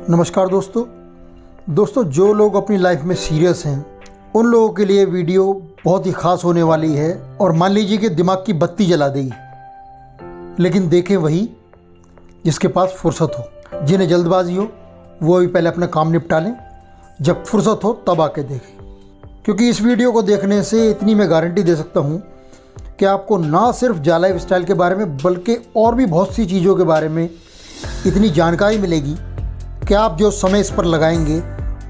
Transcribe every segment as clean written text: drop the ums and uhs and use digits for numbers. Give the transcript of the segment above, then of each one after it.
नमस्कार दोस्तों, जो लोग अपनी लाइफ में सीरियस हैं उन लोगों के लिए वीडियो बहुत ही ख़ास होने वाली है। और मान लीजिए कि दिमाग की बत्ती जला देगी, लेकिन देखें वही जिसके पास फुर्सत हो। जिन्हें जल्दबाजी हो वो भी पहले अपना काम निपटा लें, जब फुर्सत हो तब आके देखें। क्योंकि इस वीडियो को देखने से इतनी मैं गारंटी दे सकता हूँ कि आपको ना सिर्फ जा लाइफ स्टाइल के बारे में बल्कि और भी बहुत सी चीज़ों के बारे में इतनी जानकारी मिलेगी कि आप जो समय इस पर लगाएंगे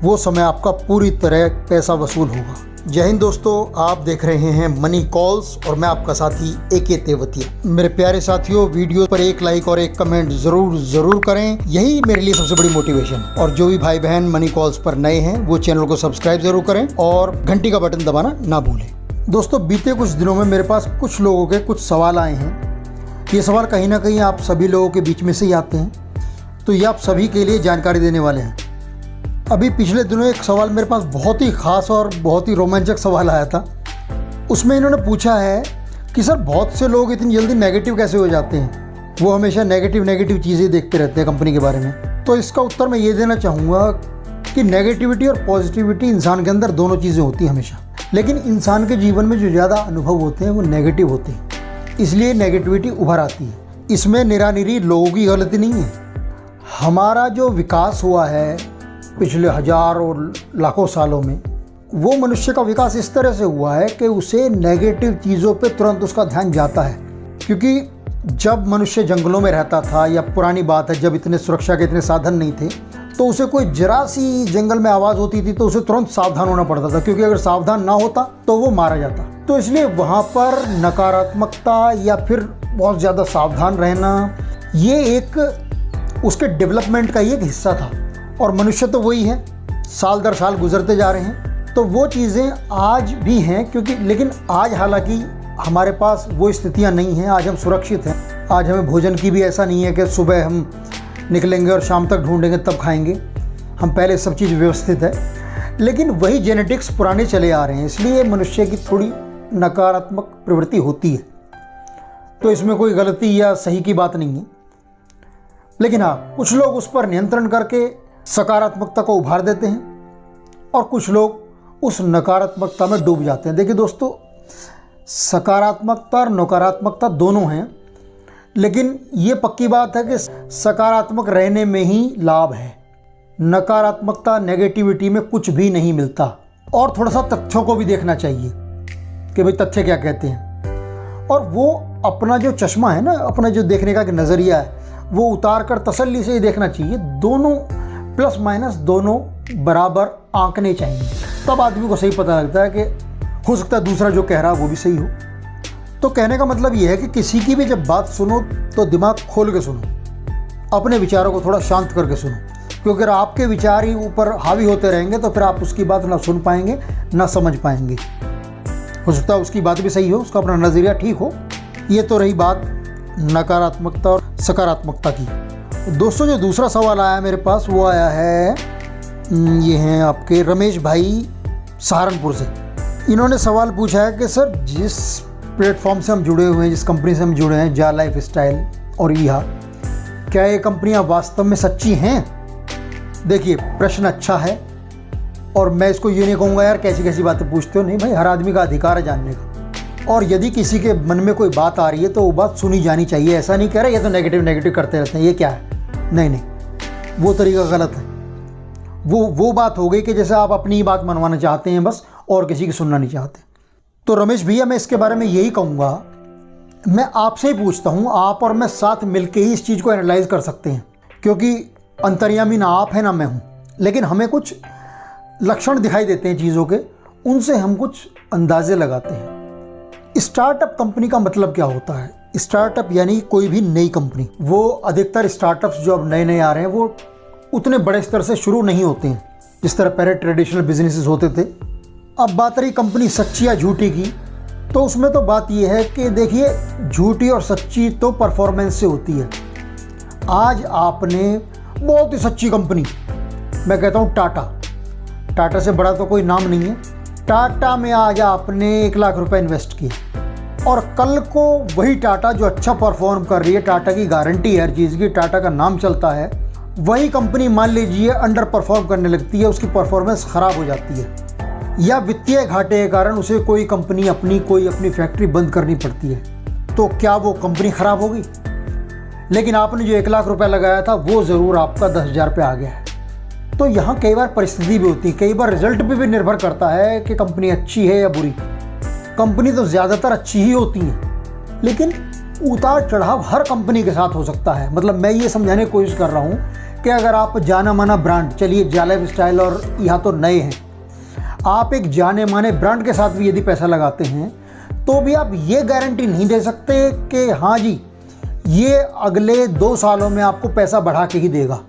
वो समय आपका पूरी तरह पैसा वसूल होगा। जय हिंद दोस्तों, आप देख रहे हैं मनी कॉल्स और मैं आपका साथी AK तेवतिया। मेरे प्यारे साथियों, वीडियो पर एक लाइक और एक कमेंट ज़रूर करें, यही मेरे लिए सबसे बड़ी मोटिवेशन। और जो भी भाई बहन मनी कॉल्स पर नए हैं वो चैनल को सब्सक्राइब ज़रूर करें और घंटी का बटन दबाना ना भूलें। दोस्तों, बीते कुछ दिनों में मेरे पास कुछ लोगों के कुछ सवाल आए हैं। ये सवाल कहीं ना कहीं आप सभी लोगों के बीच में से ही आते हैं, तो ये आप सभी के लिए जानकारी देने वाले हैं। अभी पिछले दिनों एक सवाल मेरे पास बहुत ही ख़ास और बहुत ही रोमांचक सवाल आया था। उसमें इन्होंने पूछा है कि सर, बहुत से लोग इतनी जल्दी नेगेटिव कैसे हो जाते हैं, वो हमेशा नेगेटिव चीज़ें देखते रहते हैं कंपनी के बारे में। तो इसका उत्तर मैं ये देना चाहूँगा कि नेगेटिविटी और पॉजिटिविटी इंसान के अंदर दोनों चीज़ें होती हैं हमेशा, लेकिन इंसान के जीवन में जो ज़्यादा अनुभव होते हैं वो नेगेटिव होते हैं, इसलिए नेगेटिविटी उभर आती है। इसमें निरानिरी लोगों की गलती नहीं है। हमारा जो विकास हुआ है पिछले हजार और लाखों सालों में, वो मनुष्य का विकास इस तरह से हुआ है कि उसे नेगेटिव चीज़ों पे तुरंत उसका ध्यान जाता है। क्योंकि जब मनुष्य जंगलों में रहता था, या पुरानी बात है जब इतने सुरक्षा के इतने साधन नहीं थे, तो उसे कोई जरा सी जंगल में आवाज़ होती थी तो उसे तुरंत सावधान होना पड़ता था, क्योंकि अगर सावधान ना होता तो वो मारा जाता। तो इसलिए वहाँ पर नकारात्मकता या फिर बहुत ज़्यादा सावधान रहना, ये एक उसके डेवलपमेंट का एक हिस्सा था। और मनुष्य तो वही है, साल दर साल गुजरते जा रहे हैं, तो वो चीज़ें आज भी हैं। क्योंकि लेकिन आज हालांकि हमारे पास वो स्थितियां नहीं हैं। आज हम सुरक्षित हैं। आज हमें भोजन की भी ऐसा नहीं है कि सुबह हम निकलेंगे और शाम तक ढूंढेंगे तब खाएंगे। हम पहले सब चीज़ व्यवस्थित है, लेकिन वही जेनेटिक्स पुराने चले आ रहे हैं, इसलिए मनुष्य की थोड़ी नकारात्मक प्रवृत्ति होती है। तो इसमें कोई गलती या सही की बात नहीं है। लेकिन हाँ, कुछ लोग उस पर नियंत्रण करके सकारात्मकता को उभार देते हैं और कुछ लोग उस नकारात्मकता में डूब जाते हैं। देखिए दोस्तों, सकारात्मकता और नकारात्मकता दोनों हैं, लेकिन ये पक्की बात है कि सकारात्मक रहने में ही लाभ है। नकारात्मकता, नेगेटिविटी में कुछ भी नहीं मिलता। और थोड़ा सा तथ्यों को भी देखना चाहिए कि भाई तथ्य क्या कहते हैं, और वो अपना जो चश्मा है ना, अपना जो देखने का नज़रिया है, वो उतार कर तसल्ली से ही देखना चाहिए। दोनों प्लस माइनस दोनों बराबर आंकने चाहिए, तब आदमी को सही पता लगता है कि हो सकता है दूसरा जो कह रहा है वो भी सही हो। तो कहने का मतलब ये है कि किसी की भी जब बात सुनो तो दिमाग खोल के सुनो, अपने विचारों को थोड़ा शांत करके सुनो। क्योंकि अगर आपके विचार ही ऊपर हावी होते रहेंगे तो फिर आप उसकी बात ना सुन पाएंगे ना समझ पाएंगे। हो सकता है उसकी बात भी सही हो, उसका अपना नज़रिया ठीक हो। ये तो रही बात नकारात्मकता और सकारात्मकता की। दोस्तों, जो दूसरा सवाल आया मेरे पास वो आया है, ये हैं आपके रमेश भाई सहारनपुर से। इन्होंने सवाल पूछा है कि सर, जिस प्लेटफॉर्म से हम जुड़े हुए हैं, जिस कंपनी से हम जुड़े हैं, जा लाइफ स्टाइल और ईहा, क्या ये कंपनियां वास्तव में सच्ची हैं? देखिए, प्रश्न अच्छा है और मैं इसको ये नहीं कहूँगा यार कैसी कैसी बातें पूछते हो। नहीं भाई, हर आदमी का अधिकार है जानने का, और यदि किसी के मन में कोई बात आ रही है तो वो बात सुनी जानी चाहिए। ऐसा नहीं कह रहा ये तो नेगेटिव करते रहते हैं, ये क्या है। नहीं, वो तरीका गलत है। वो बात हो गई कि जैसे आप अपनी ही बात मनवाना चाहते हैं बस, और किसी की सुनना नहीं चाहते। तो रमेश भैया, मैं इसके बारे में यही कहूँगा, मैं आपसे ही पूछता हूँ, आप और मैं साथ मिलके ही इस चीज़ को एनालाइज कर सकते हैं। क्योंकि अंतर्यामी ना आप है ना मैं हूँ, लेकिन हमें कुछ लक्षण दिखाई देते हैं चीज़ों के, उनसे हम कुछ अंदाजे लगाते हैं। स्टार्टअप कंपनी का मतलब क्या होता है? स्टार्टअप यानी कोई भी नई कंपनी। वो अधिकतर स्टार्टअप्स जो अब नए आ रहे हैं वो उतने बड़े स्तर से शुरू नहीं होते हैं जिस तरह पहले ट्रेडिशनल बिजनेसेस होते थे। अब बात रही कंपनी सच्ची या झूठी की, तो उसमें तो बात ये है कि देखिए, झूठी और सच्ची तो परफॉर्मेंस से होती है। आज आपने बहुत ही सच्ची कंपनी, मैं कहता हूँ टाटा से बड़ा तो कोई नाम नहीं है, टाटा में आज आपने 1 लाख रुपए इन्वेस्ट किए, और कल को वही टाटा जो अच्छा परफॉर्म कर रही है, टाटा की गारंटी है हर चीज़ की, टाटा का नाम चलता है, वही कंपनी मान लीजिए अंडर परफॉर्म करने लगती है, उसकी परफॉर्मेंस ख़राब हो जाती है या वित्तीय घाटे के कारण उसे कोई कंपनी कोई अपनी फैक्ट्री बंद करनी पड़ती है, तो क्या वो कंपनी ख़राब होगी? लेकिन आपने जो 1 लाख रुपए लगाया था वो ज़रूर आपका 10,000 पे आ गया है। तो यहाँ कई बार परिस्थिति भी होती है, कई बार रिजल्ट पे भी निर्भर करता है कि कंपनी अच्छी है या बुरी। कंपनी तो ज़्यादातर अच्छी ही होती है, लेकिन उतार चढ़ाव हर कंपनी के साथ हो सकता है। मतलब मैं ये समझाने की कोशिश कर रहा हूँ कि अगर आप जाना माना ब्रांड, चलिए जा लाइफस्टाइल और यहाँ तो नए हैं, आप एक जाने माने ब्रांड के साथ भी यदि पैसा लगाते हैं तो भी आप ये गारंटी नहीं दे सकते कि हाँ जी ये अगले 2 सालों में आपको पैसा बढ़ा के ही देगा।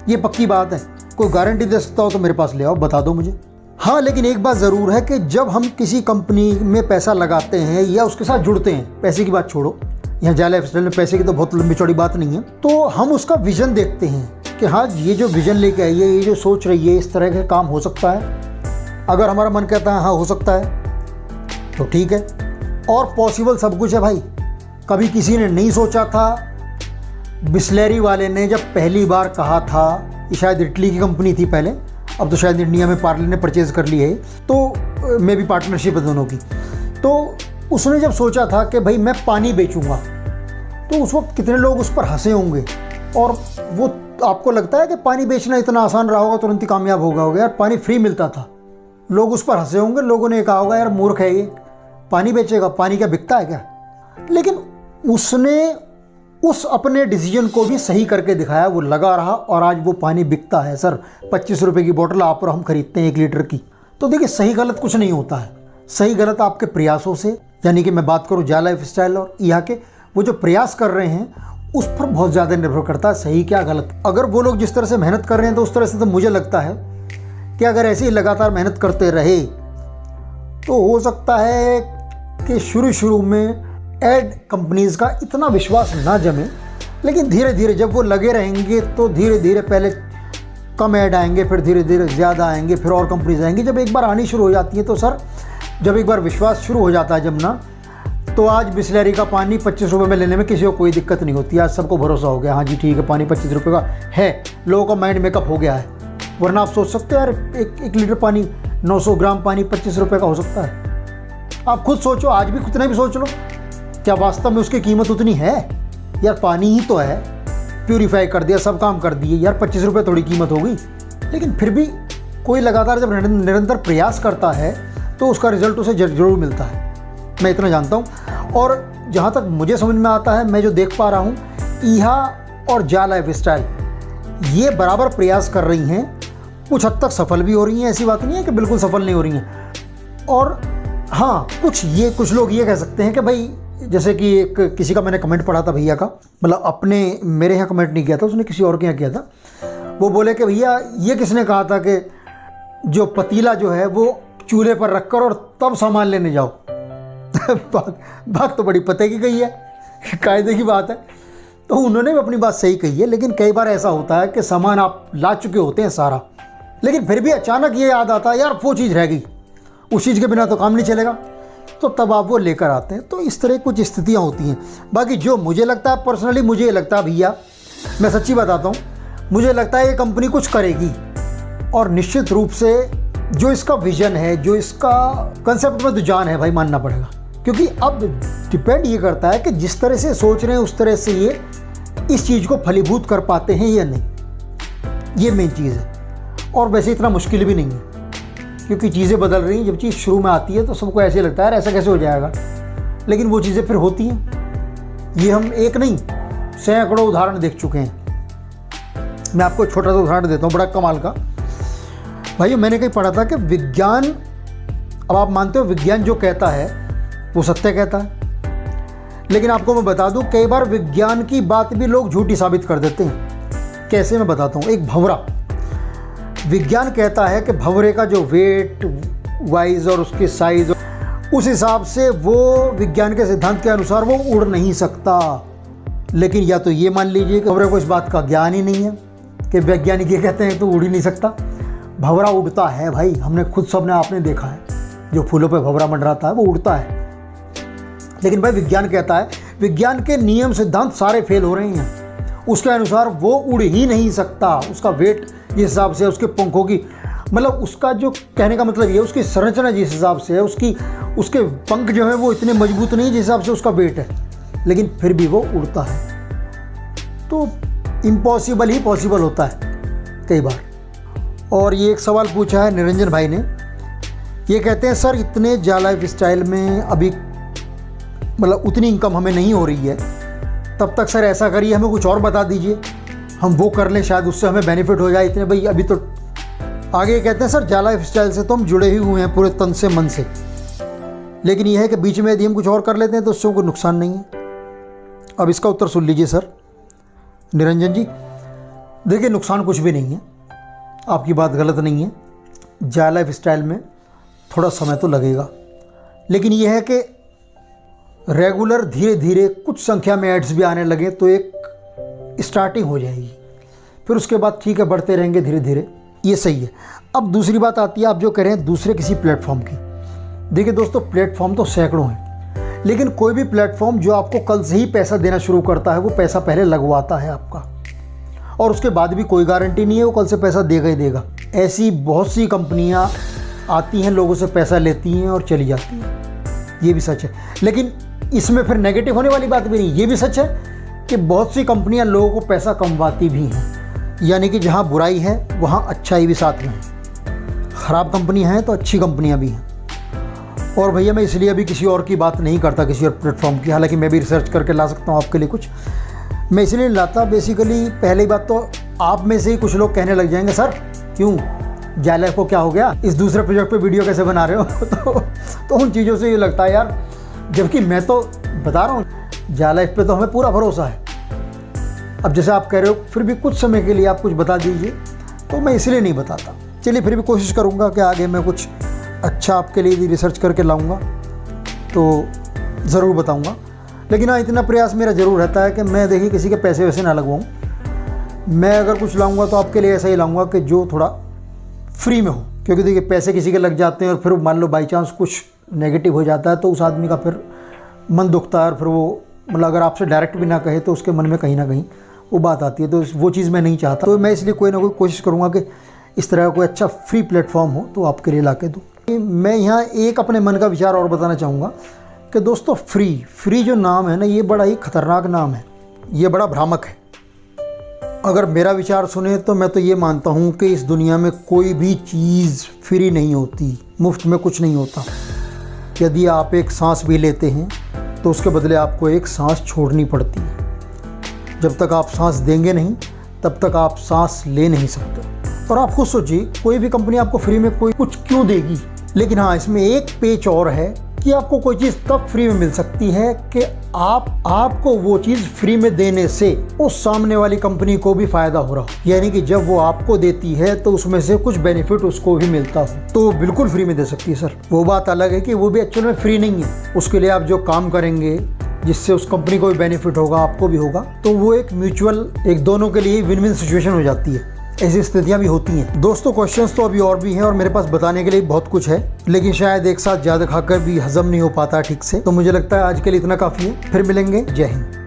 ये पक्की बात है। कोई गारंटी दे सकता हो तो मेरे पास ले आओ, बता दो मुझे। हाँ, लेकिन एक बात ज़रूर है कि जब हम किसी कंपनी में पैसा लगाते हैं या उसके साथ जुड़ते हैं, पैसे की बात छोड़ो, यहाँ जा लाइफस्टाइल में पैसे की तो बहुत लंबी चौड़ी बात नहीं है, तो हम उसका विज़न देखते हैं कि हाँ ये जो विज़न लेके आई है, ये जो सोच रही है, इस तरह के काम हो सकता है। अगर हमारा मन कहता है हाँ हो सकता है तो ठीक है। और पॉसिबल सब कुछ है भाई। कभी किसी ने नहीं सोचा था, बिस्लेरी वाले ने जब पहली बार कहा था, शायद इटली की कंपनी थी पहले, अब तो शायद इंडिया में पार्ले ने परचेज़ कर ली है, तो मे भी पार्टनरशिप है दोनों की। तो उसने जब सोचा था कि भाई मैं पानी बेचूंगा, तो उस वक्त कितने लोग उस पर हंसे होंगे। और वो आपको लगता है कि पानी बेचना इतना आसान रहा होगा, तुरंत ही कामयाब होगा यार, पानी फ्री मिलता था, लोग उस पर हंसे होंगे। लोगों ने कहा होगा यार मूर्ख है ये, पानी बेचेगा, पानी क्या बिकता है क्या? लेकिन उसने उस अपने डिसीजन को भी सही करके दिखाया, वो लगा रहा और आज वो पानी बिकता है। सर 25 रुपये की बोतल आप और हम खरीदते हैं 1 लीटर की। तो देखिए सही गलत कुछ नहीं होता है, सही गलत आपके प्रयासों से, यानी कि मैं बात करूँ जा लाइफस्टाइल और यहाँ के वो जो प्रयास कर रहे हैं उस पर बहुत ज़्यादा निर्भर करता है सही क्या गलत। अगर वो लोग जिस तरह से मेहनत कर रहे हैं तो उस तरह से तो मुझे लगता है कि अगर ऐसे ही लगातार मेहनत करते रहे तो हो सकता है कि शुरू में एड कंपनीज़ का इतना विश्वास ना जमे, लेकिन धीरे धीरे जब वो लगे रहेंगे तो धीरे धीरे पहले कम ऐड आएंगे, फिर धीरे धीरे ज़्यादा आएंगे, फिर और कंपनीज आएंगी। जब एक बार आनी शुरू हो जाती है तो सर, जब एक बार विश्वास शुरू हो जाता है जमना, तो आज बिस्लेरी का पानी 25 रुपये में लेने में किसी को कोई दिक्कत नहीं होती। आज सबको भरोसा हो गया, हाँ जी ठीक है पानी 25 रुपये का है, लोगों का माइंड मेकअप हो गया है। वरना आप सोच सकते हैं यार एक लीटर पानी, 900 ग्राम पानी 25 रुपये का हो सकता है। आप खुद सोचो, आज भी कितना भी सोच लो, क्या वास्तव में उसकी कीमत उतनी है? यार पानी ही तो है, प्यूरीफाई कर दिया, सब काम कर दिए, यार 25 रुपये थोड़ी कीमत होगी। लेकिन फिर भी कोई लगातार जब निरंतर प्रयास करता है तो उसका रिजल्ट उसे जरूर मिलता है, मैं इतना जानता हूँ। और जहाँ तक मुझे समझ में आता है, मैं जो देख पा रहा हूँ, ईहा और जा लाइफस्टाइल ये बराबर प्रयास कर रही हैं, कुछ हद तक सफल भी हो रही हैं, ऐसी बात नहीं है कि बिल्कुल सफल नहीं हो रही हैं। और हाँ, कुछ लोग ये कह सकते हैं कि भाई, जैसे कि एक किसी का मैंने कमेंट पढ़ा था भैया का, मतलब अपने मेरे यहाँ कमेंट नहीं किया था, उसने किसी और के यहाँ किया था। वो बोले कि भैया ये किसने कहा था कि जो पतीला जो है वो चूल्हे पर रखकर और तब सामान लेने जाओ। बात तो बड़ी पते की कही है, कायदे की बात है। तो उन्होंने भी अपनी बात सही कही है, लेकिन कई बार ऐसा होता है कि सामान आप ला चुके होते हैं सारा, लेकिन फिर भी अचानक ये याद आता है यार वो चीज़ रह गई, उस चीज़ के बिना तो काम नहीं चलेगा, तो तब आप वो लेकर आते हैं। तो इस तरह कुछ स्थितियाँ होती हैं। बाकी जो मुझे लगता है, पर्सनली मुझे ये लगता है भैया, मैं सच्ची बताता हूँ, मुझे लगता है ये कंपनी कुछ करेगी। और निश्चित रूप से जो इसका विजन है, जो इसका कंसेप्ट में तो जान है भाई, मानना पड़ेगा। क्योंकि अब डिपेंड ये करता है कि जिस तरह से सोच रहे हैं उस तरह से ये इस चीज़ को फलीभूत कर पाते हैं या नहीं, ये मेन चीज़ है। और वैसे इतना मुश्किल भी नहीं है, क्योंकि चीज़ें बदल रही हैं। जब चीज़ शुरू में आती है तो सबको ऐसे लगता है यार ऐसा कैसे हो जाएगा, लेकिन वो चीज़ें फिर होती हैं। ये हम एक नहीं सैकड़ों उदाहरण देख चुके हैं। मैं आपको छोटा सा उदाहरण देता हूँ, बड़ा कमाल का। भाई मैंने कहीं पढ़ा था कि विज्ञान, अब आप मानते हो विज्ञान जो कहता है वो सत्य कहता है, लेकिन आपको मैं बता दूं कई बार विज्ञान की बात भी लोग झूठी साबित कर देते हैं। कैसे, मैं बताता हूँ। एक भंवरा, विज्ञान कहता है कि भंवरे का जो वेट वाइज और उसके साइज, उस हिसाब से वो विज्ञान के सिद्धांत के अनुसार वो उड़ नहीं सकता। लेकिन या तो ये मान लीजिए कि भंवरे को इस बात का ज्ञान ही नहीं है कि वैज्ञानिक ये कहते हैं तो उड़ ही नहीं सकता। भंवरा उड़ता है भाई, हमने खुद सबने आपने देखा है, जो फूलों पे भंवरा मंडराता है वो उड़ता है। लेकिन भाई विज्ञान कहता है, विज्ञान के नियम सिद्धांत सारे फेल हो रहे हैं उसके अनुसार वो उड़ ही नहीं सकता। उसका वेट जिस हिसाब से, उसके पंखों की, मतलब उसका जो कहने का मतलब ये, उसकी संरचना जिस हिसाब से है, उसके पंख जो है वो इतने मजबूत नहीं जिस हिसाब से उसका वेट है, लेकिन फिर भी वो उड़ता है। तो इम्पॉसिबल ही पॉसिबल होता है कई बार। और ये एक सवाल पूछा है निरंजन भाई ने, ये कहते हैं सर इतने जा लाइफ स्टाइल में अभी मतलब उतनी इनकम हमें नहीं हो रही है, तब तक सर ऐसा करिए हमें कुछ और बता दीजिए, हम वो कर लें, शायद उससे हमें बेनिफिट हो जाए इतने। भाई अभी तो आगे कहते हैं सर जा लाइफ स्टाइल से तो हम जुड़े ही हुए हैं पूरे तन से मन से, लेकिन यह है कि बीच में यदि हम कुछ और कर लेते हैं तो उससे कोई नुकसान नहीं है। अब इसका उत्तर सुन लीजिए सर निरंजन जी। देखिए नुकसान कुछ भी नहीं है, आपकी बात गलत नहीं है। जा लाइफ स्टाइल में थोड़ा समय तो लगेगा, लेकिन यह है कि रेगुलर धीरे धीरे कुछ संख्या में एड्स भी आने लगे तो एक स्टार्टिंग हो जाएगी, फिर उसके बाद ठीक है बढ़ते रहेंगे धीरे धीरे, ये सही है। अब दूसरी बात आती है, आप जो कह रहे हैं दूसरे किसी प्लेटफॉर्म की। देखिए दोस्तों प्लेटफॉर्म तो सैकड़ों हैं, लेकिन कोई भी प्लेटफॉर्म जो आपको कल से ही पैसा देना शुरू करता है वो पैसा पहले लगवाता है आपका, और उसके बाद भी कोई गारंटी नहीं है वो कल से पैसा देगा ही देगा। ऐसी बहुत सी कंपनियां आती हैं, लोगों से पैसा लेती हैं और चली जाती हैं, ये भी सच है। लेकिन इसमें फिर नेगेटिव होने वाली बात भी नहीं, ये भी सच है कि बहुत सी कंपनियां लोगों को पैसा कमवाती भी हैं, यानी कि जहां बुराई है वहां अच्छाई भी साथ में है। ख़राब कंपनियां हैं तो अच्छी कंपनियां भी हैं। और भैया मैं इसलिए अभी किसी और की बात नहीं करता, किसी और प्लेटफॉर्म की, हालांकि मैं भी रिसर्च करके ला सकता हूँ आपके लिए कुछ, मैं इसलिए नहीं लाता। बेसिकली पहली बात तो आप में से ही कुछ लोग कहने लग जाएंगे सर क्यों जा लाइफ को क्या हो गया, इस दूसरे प्रोजेक्ट पे वीडियो कैसे बना रहे हो तो उन चीज़ों से ये लगता है यार, जबकि मैं तो बता रहा हूँ जा लाइफ पे तो हमें पूरा भरोसा है। अब जैसे आप कह रहे हो फिर भी कुछ समय के लिए आप कुछ बता दीजिए, तो मैं इसलिए नहीं बताता। चलिए फिर भी कोशिश करूँगा कि आगे मैं कुछ अच्छा आपके लिए रिसर्च करके लाऊँगा तो ज़रूर बताऊँगा। लेकिन हाँ इतना प्रयास मेरा ज़रूर रहता है कि मैं देखिए किसी के पैसे वैसे ना लगवाऊँ। मैं अगर कुछ लाऊँगा तो आपके लिए ऐसा ही लाऊँगा कि जो थोड़ा फ्री में हो, क्योंकि देखिए पैसे किसी के लग जाते हैं और फिर मान लो बाई चांस कुछ नेगेटिव हो जाता है तो उस आदमी का फिर मन दुखता है, और फिर वो मतलब अगर आपसे डायरेक्ट भी ना कहे तो उसके मन में कहीं ना कहीं वो बात आती है, तो वो चीज़ मैं नहीं चाहता। तो मैं इसलिए कोई ना कोई कोशिश करूँगा कि इस तरह का कोई अच्छा फ्री प्लेटफॉर्म हो तो आपके लिए ला के दूँ। मैं यहाँ एक अपने मन का विचार और बताना चाहूँगा कि दोस्तों फ्री जो नाम है ना, ये बड़ा ही खतरनाक नाम है, ये बड़ा भ्रामक है। अगर मेरा विचार सुने तो मैं तो ये मानता हूँ कि इस दुनिया में कोई भी चीज़ फ्री नहीं होती, मुफ्त में कुछ नहीं होता। यदि आप एक सांस भी लेते हैं तो उसके बदले आपको एक सांस छोड़नी पड़ती है। जब तक आप सांस देंगे नहीं तब तक आप सांस ले नहीं सकते। और आप खुद सोचिए, कोई भी कंपनी आपको फ्री में कोई कुछ क्यों देगी। लेकिन हाँ इसमें एक पेच और है कि आपको कोई चीज़ तब फ्री में मिल सकती है कि आपको वो चीज़ फ्री में देने से उस सामने वाली कंपनी को भी फ़ायदा हो रहा हो, यानी कि जब वो आपको देती है तो उसमें से कुछ बेनिफिट उसको भी मिलता हो, तो बिल्कुल फ्री में दे सकती है सर। वो बात अलग है कि वो भी एक्चुअल में फ्री नहीं है, उसके लिए आप जो काम करेंगे जिससे उस कंपनी को भी बेनिफिट होगा, आपको भी होगा, तो वो एक म्यूचुअल, एक दोनों के लिए विन विन सिचुएशन हो जाती है। ऐसी स्थितियां भी होती हैं। दोस्तों क्वेश्चंस तो अभी और भी हैं और मेरे पास बताने के लिए बहुत कुछ है, लेकिन शायद एक साथ ज़्यादा खाकर भी हजम नहीं हो पाता ठीक से, तो मुझे लगता है आज के लिए इतना काफ़ी है। फिर मिलेंगे, जय हिंद।